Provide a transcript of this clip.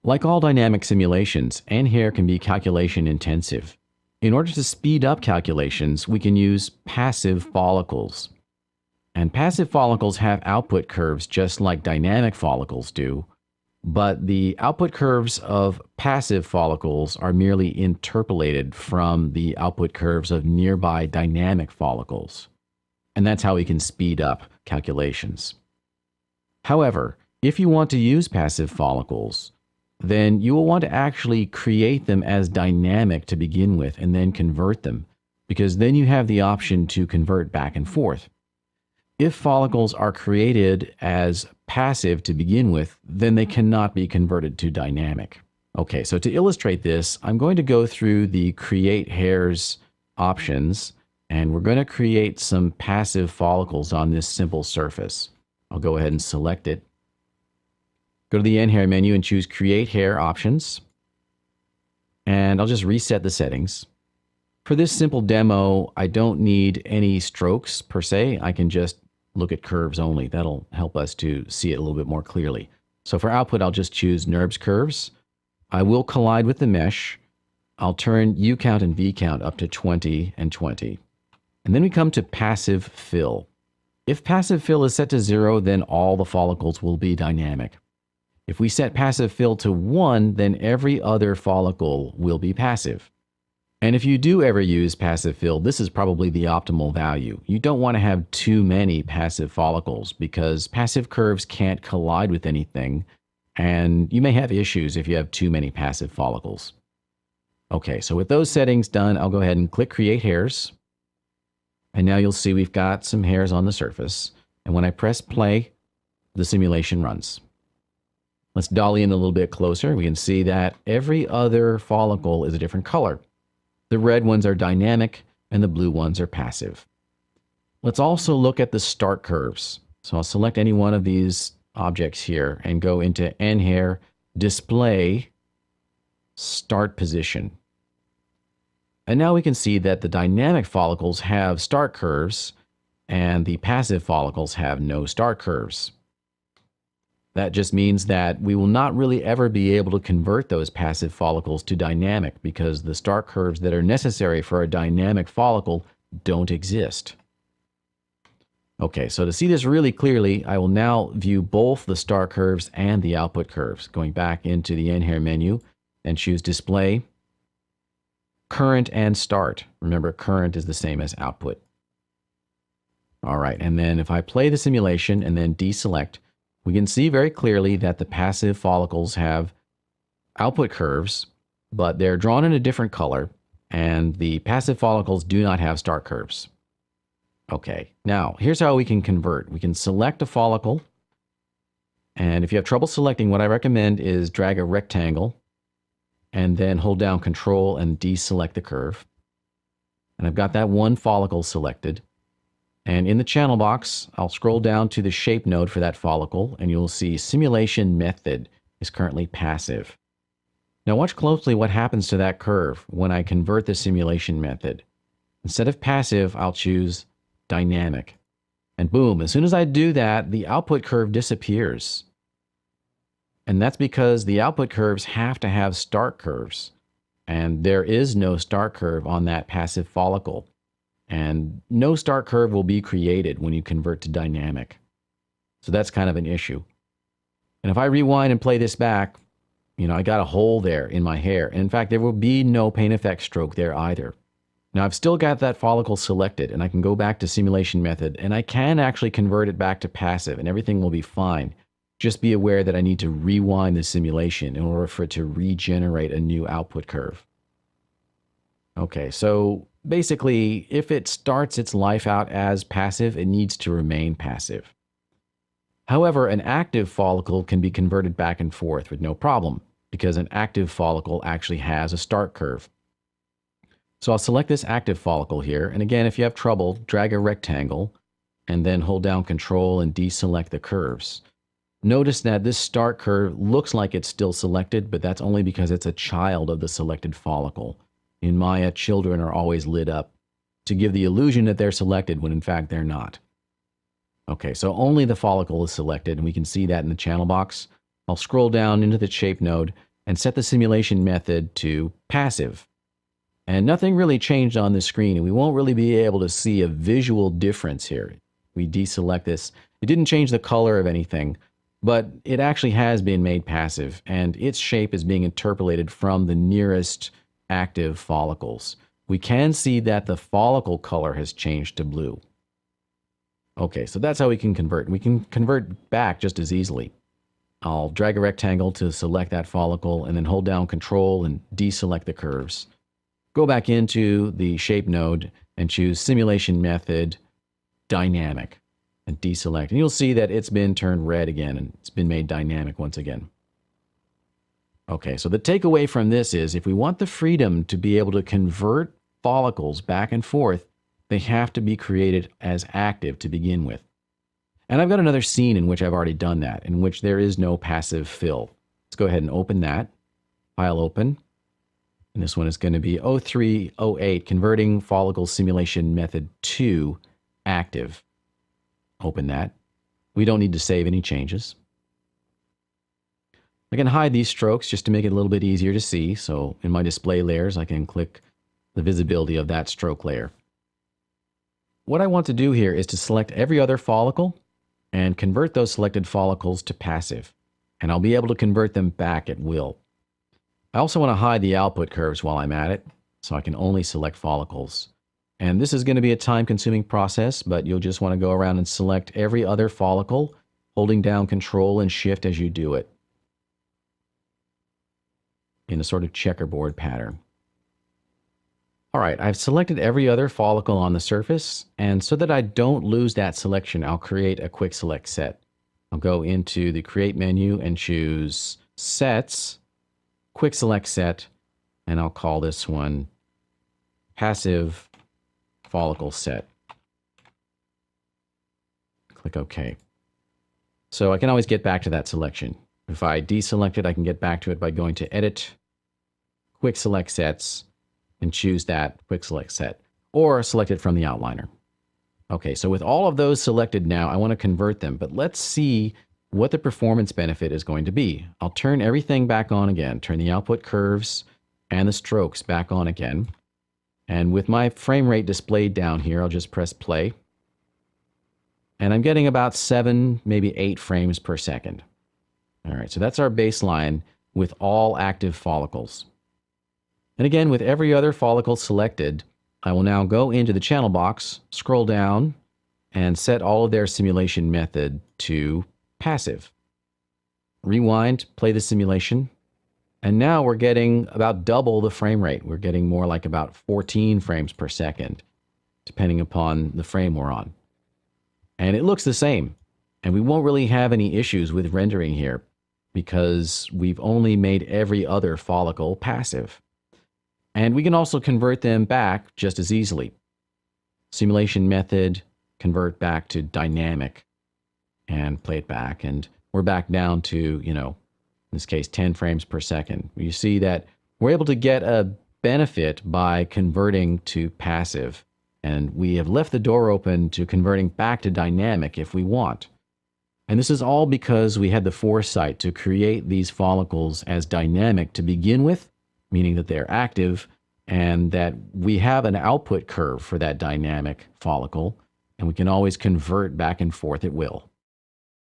Like all dynamic simulations, NHARE can be calculation intensive. In order to speed up calculations, we can use passive follicles. And passive follicles have output curves just like dynamic follicles do, but the output curves of passive follicles are merely interpolated from the output curves of nearby dynamic follicles. And that's how we can speed up calculations. However, if you want to use passive follicles, then you will want to actually create them as dynamic to begin with and then convert them, because then you have the option to convert back and forth. If follicles are created as passive to begin with, then they cannot be converted to dynamic. Okay, so to illustrate this, I'm going to go through the create hairs options, and we're going to create some passive follicles on this simple surface. I'll go ahead and select it. Go to the NHARE menu and choose Create Hair Options. And I'll just reset the settings. For this simple demo, I don't need any strokes per se. I can just look at curves only. That'll help us to see it a little bit more clearly. So for output, I'll just choose NURBS curves. I will collide with the mesh. I'll turn U count and V count up to 20 and 20. And then we come to passive fill. If passive fill is set to 0, then all the follicles will be dynamic. If we set passive fill to 1, then every other follicle will be passive. And if you do ever use passive fill, this is probably the optimal value. You don't want to have too many passive follicles because passive curves can't collide with anything, and you may have issues if you have too many passive follicles. Okay, so with those settings done, I'll go ahead and click Create Hairs. And now you'll see we've got some hairs on the surface. And when I press play, the simulation runs. Let's dolly in a little bit closer. We can see that every other follicle is a different color. The red ones are dynamic and the blue ones are passive. Let's also look at the start curves. So I'll select any one of these objects here and go into NHARE, Display, Start Position. And now we can see that the dynamic follicles have start curves and the passive follicles have no start curves. That just means that we will not really ever be able to convert those passive follicles to dynamic because the start curves that are necessary for a dynamic follicle don't exist. Okay, so to see this really clearly, I will now view both the start curves and the output curves. Going back into the NHARE menu and choose Display, Current and Start. Remember, current is the same as output. All right, and then if I play the simulation and then deselect, we can see very clearly that the passive follicles have output curves, but they're drawn in a different color, and the passive follicles do not have start curves. Okay, now here's how we can convert. We can select a follicle, and if you have trouble selecting, what I recommend is drag a rectangle, and then hold down Control and deselect the curve. And I've got that one follicle selected. And in the channel box, I'll scroll down to the shape node for that follicle, and you'll see Simulation Method is currently passive. Now watch closely what happens to that curve when I convert the simulation method. Instead of passive, I'll choose Dynamic. And boom, as soon as I do that, the output curve disappears. And that's because the output curves have to have start curves. And there is no start curve on that passive follicle. And no start curve will be created when you convert to dynamic. So that's kind of an issue. And if I rewind and play this back, I got a hole there in my hair. And in fact, there will be no paint effect stroke there either. Now I've still got that follicle selected, and I can go back to simulation method, and I can actually convert it back to passive, and everything will be fine. Just be aware that I need to rewind the simulation in order for it to regenerate a new output curve. Okay, so basically, if it starts its life out as passive, it needs to remain passive. However, an active follicle can be converted back and forth with no problem, because an active follicle actually has a start curve. So I'll select this active follicle here, and again, if you have trouble, drag a rectangle, and then hold down Control and deselect the curves. Notice that this start curve looks like it's still selected, but that's only because it's a child of the selected follicle. In Maya, children are always lit up to give the illusion that they're selected when in fact they're not. Okay, so only the follicle is selected, and we can see that in the channel box. I'll scroll down into the shape node, and set the simulation method to passive. And nothing really changed on the screen, and we won't really be able to see a visual difference here. We deselect this. It didn't change the color of anything, but it actually has been made passive, and its shape is being interpolated from the nearest active follicles. We can see that the follicle color has changed to blue. Okay, so that's how we can convert. We can convert back just as easily. I'll drag a rectangle to select that follicle and then hold down Control and deselect the curves. Go back into the shape node and choose Simulation Method, Dynamic, and deselect. And you'll see that it's been turned red again and it's been made dynamic once again. Okay, so the takeaway from this is if we want the freedom to be able to convert follicles back and forth, they have to be created as active to begin with. And I've got another scene in which I've already done that, in which there is no passive fill. Let's go ahead and open that. File open. And this one is going to be 0308, converting follicle simulation method to active. Open that. We don't need to save any changes. I can hide these strokes just to make it a little bit easier to see. So in my display layers, I can click the visibility of that stroke layer. What I want to do here is to select every other follicle and convert those selected follicles to passive. And I'll be able to convert them back at will. I also want to hide the output curves while I'm at it, so I can only select follicles. And this is going to be a time-consuming process, but you'll just want to go around and select every other follicle, holding down Control and Shift as you do it, in a sort of checkerboard pattern. All right, I've selected every other follicle on the surface, and so that I don't lose that selection, I'll create a quick select set. I'll go into the Create menu and choose Sets, Quick Select Set, and I'll call this one Passive Follicle Set. Click OK. So I can always get back to that selection. If I deselect it, I can get back to it by going to Edit, Quick Select Sets, and choose that Quick Select Set, or select it from the outliner. Okay, so with all of those selected now, I want to convert them, but let's see what the performance benefit is going to be. I'll turn everything back on again, turn the output curves and the strokes back on again. And with my frame rate displayed down here, I'll just press play. And I'm getting about 7, maybe 8 frames per second. All right, so that's our baseline with all active follicles. And again, with every other follicle selected, I will now go into the channel box, scroll down, and set all of their simulation method to passive. Rewind, play the simulation, and now we're getting about double the frame rate. We're getting more like about 14 frames per second, depending upon the frame we're on. And it looks the same, and we won't really have any issues with rendering here because we've only made every other follicle passive. And we can also convert them back just as easily. Simulation method, convert back to dynamic, and play it back. And we're back down to, in this case, 10 frames per second. You see that we're able to get a benefit by converting to passive. And we have left the door open to converting back to dynamic if we want. And this is all because we had the foresight to create these follicles as dynamic to begin with, meaning that they're active, and that we have an output curve for that dynamic follicle, and we can always convert back and forth at will.